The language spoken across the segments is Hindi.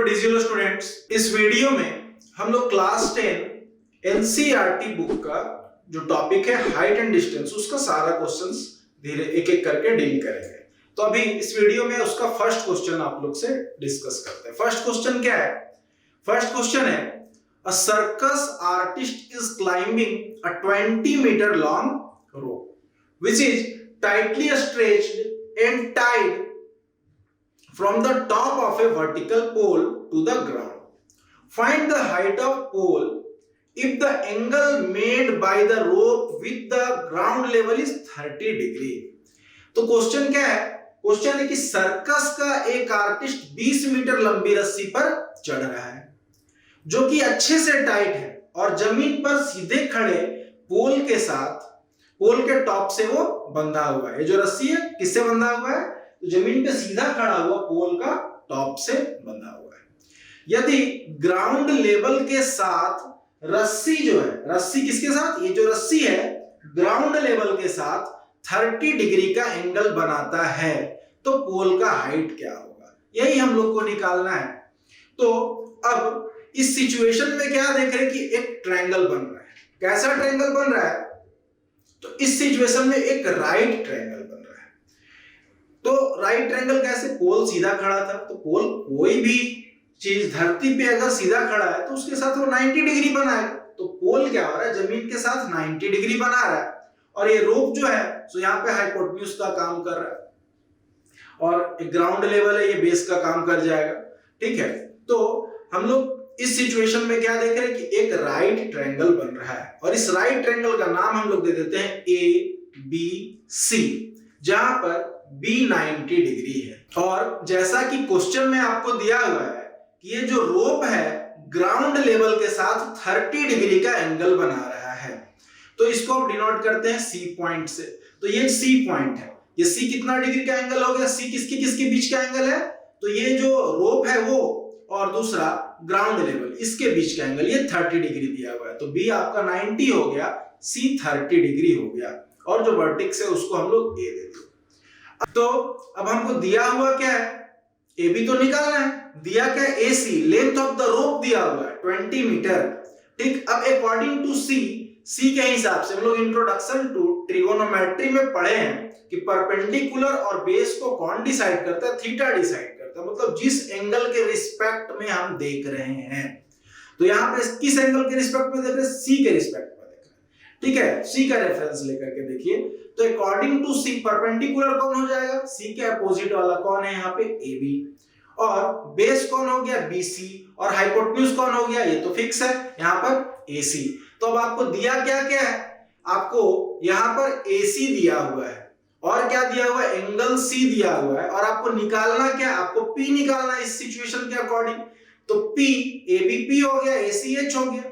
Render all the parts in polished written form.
डिजिटल स्टूडेंट्स, इस वीडियो में हम लोग क्लास 10 एनसीईआरटी बुक का जो टॉपिक है हाइट एंड डिस्टेंस, उसका सारा क्वेश्चंस धीरे एक एक करके डील करेंगे। तो अभी इस वीडियो में उसका फर्स्ट क्वेश्चन आप लोग से डिस्कस करते हैं। फर्स्ट क्वेश्चन क्या है? फर्स्ट क्वेश्चन है, a circus artist is climbing a 20 metre long rope which is tightly stretched and tied from the top of a vertical pole to the ground. Find the height of pole if the angle made by the rope with the ground level is 30 degree. तो क्वेश्चन क्या है? क्वेश्चन है कि सर्कस का एक आर्टिस्ट 20 मीटर लंबी रस्सी पर चढ़ रहा है जो कि अच्छे से टाइट है और जमीन पर सीधे खड़े पोल के साथ, पोल के टॉप से वो बंधा हुआ है। ये जो रस्सी है किससे बंधा हुआ है? तो जमीन पे सीधा खड़ा हुआ पोल का टॉप से बंधा हुआ है। यदि ग्राउंड लेवल के साथ रस्सी जो है, रस्सी किसके साथ? ये जो रस्सी है ग्राउंड लेवल के साथ 30 डिग्री का एंगल बनाता है तो पोल का हाइट क्या होगा, यही हम लोग को निकालना है। तो अब इस सिचुएशन में क्या देख रहे हैं कि एक ट्रायंगल बन रहा है। कैसा ट्रायंगल बन रहा है? तो इस सिचुएशन में एक राइट ट्रायंगल बन रहा है। तो राइट ट्रायंगल कैसे? पोल सीधा खड़ा था, तो पोल कोई भी चीज धरती पे अगर सीधा खड़ा है तो उसके साथ वो 90 डिग्री बनाएगा। तो पोल क्या हो रहा है? जमीन के साथ 90 डिग्री बना रहा है और ये रोप जो है सो यहाँ पे हाइपोटेन्यूज का काम कर रहा है और एक ग्राउंड लेवल है, ये बेस का काम कर जाएगा। ठीक है, तो हम लोग इस सिचुएशन में क्या देख रहे हैं कि एक राइट ट्रायंगल बन रहा है और इस राइट ट्रायंगल का नाम हम लोग दे देते हैं ABC, जहां पर B 90 डिग्री है। और जैसा कि क्वेश्चन में आपको दिया हुआ है कि ये जो रोप है ग्राउंड लेवल के साथ 30 डिग्री का एंगल बना रहा है, तो इसको हम डिनोट करते हैं C पॉइंट से। तो ये C पॉइंट है, ये C कितना डिग्री का एंगल हो गया? C किसके किसके बीच का एंगल है? तो ये जो रोप है वो और दूसरा ग्राउंड लेवल, इसके बीच का एंगल ये 30 डिग्री दिया हुआ है। तो B आपका 90 हो गया, C 30 डिग्री हो गया और जो वर्टेक्स है उसको हम लोग A दे देते। तो अब हमको दिया हुआ क्या है? AB तो निकालना है। दिया क्या? AC, length of the rope दिया हुआ है 20 मीटर। ठीक, अब अकॉर्डिंग टू C के हिसाब से हम लोग इंट्रोडक्शन टू ट्रिगोनोमेट्री में पढ़े हैं कि परपेंडिकुलर और बेस को कौन डिसाइड करता है? थीटा डिसाइड करता है, मतलब जिस एंगल के रिस्पेक्ट में हम देख रहे हैं। तो यहाँ पे किस एंगल के रिस्पेक्ट में देख रहे हैं? C के रिस्पेक्ट में देख रहे हैं। ठीक है, C का रेफरेंस लेकर के देखिए। तो अकॉर्डिंग टू C परपेंडिकुलर कौन हो जाएगा? C के अपोजिट वाला कौन है यहाँ पे? AB। और बेस कौन हो गया? BC। और हाइपोटेन्यूज कौन हो गया? ये तो फिक्स है यहाँ पर AC। तो अब आपको दिया क्या क्या है? आपको यहाँ पर AC दिया हुआ है और क्या दिया हुआ है? एंगल C दिया हुआ है और आपको निकालना क्या? आपको P निकालना है इस सिचुएशन के अकॉर्डिंग। तो P ABP हो गया, AC H हो गया।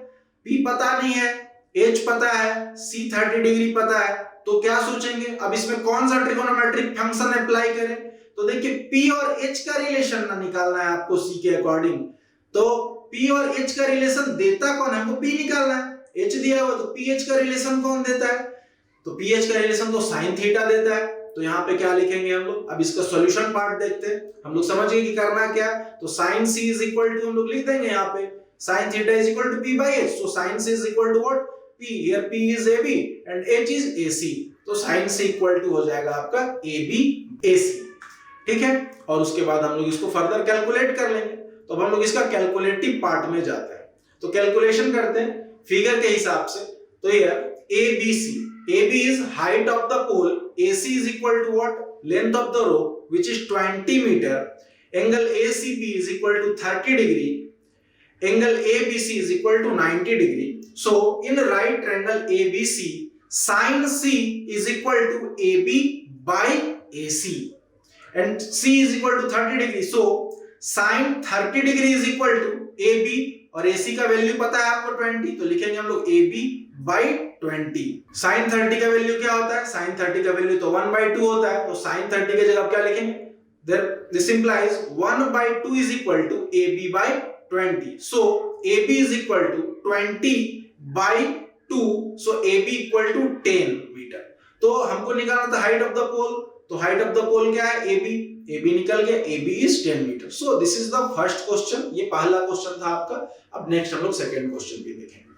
P पता नहीं है, H पता है, C 30 डिग्री पता है। तो क्या सोचेंगे अब इसमें कौन सा ट्रिगोनोमेट्रिक फंक्शन अप्लाई करें? तो देखिए P और H का रिलेशन ना निकालना है आपको C के अकॉर्डिंग। तो P और H का रिलेशन देता कौन है? हमको P निकालना है। H दिया हुआ तो PH का रिलेशन कौन देता है? तो PH का रिलेशन तो sin थीटा देता है। तो यहाँ पे क्या लिखेंगे हम लोग? अब इसका सॉल्यूशन पार्ट देखते हैं। हम लोग समझ गए कि करना क्या है। तो sin C is equal to हम लोग लिख देंगे यहाँ पे sin theta is equal to P by H। So sin C is equal to what? P। Here P is AB and H is AC। तो sin C इक्वल टू हो जाएगा आपका AB AC। ठीक है, और उसके बाद हम लोग इसको फर्दर कैलकुलेट कर लेंगे। तो अब हम लोग इसका कैलकुलेटिव पार्ट में जाते हैं। तो कैलकुलेशन करते हैं फिगर के हिसाब से। तो ये ABC, AB is height of the pole, AC is equal to what? Length of the rope which is 20 meter. Angle ACB is equal to 30 degree. Angle ABC is equal to 90 degree. So in right triangle ABC, sin C is equal to AB by AC and C is equal to 30 degree. So sin 30 degree is equal to AB और AC का वैल्यू पता है आपको 20, तो लिखेंगे हम लोग AB by 20। sin 30 का वैल्यू क्या होता है? sin 30 का वैल्यू तो 1/2 होता है। तो sin 30 की जगह क्या लिखेंगे? This implies 1/2 is equal to AB by 20। So AB is equal to 20 by 2। So AB equal to 10 metre. तो हमको निकालना था हाइट ऑफ द पोल। तो हाइट ऑफ द पोल क्या है, AB, AB निकल गया, AB is 10 metre. So this is the first question, ये पहला क्वेश्चन था आपका। अब नेक्स्ट हम लोग सेकंड क्वेश्चन भी देखेंगे।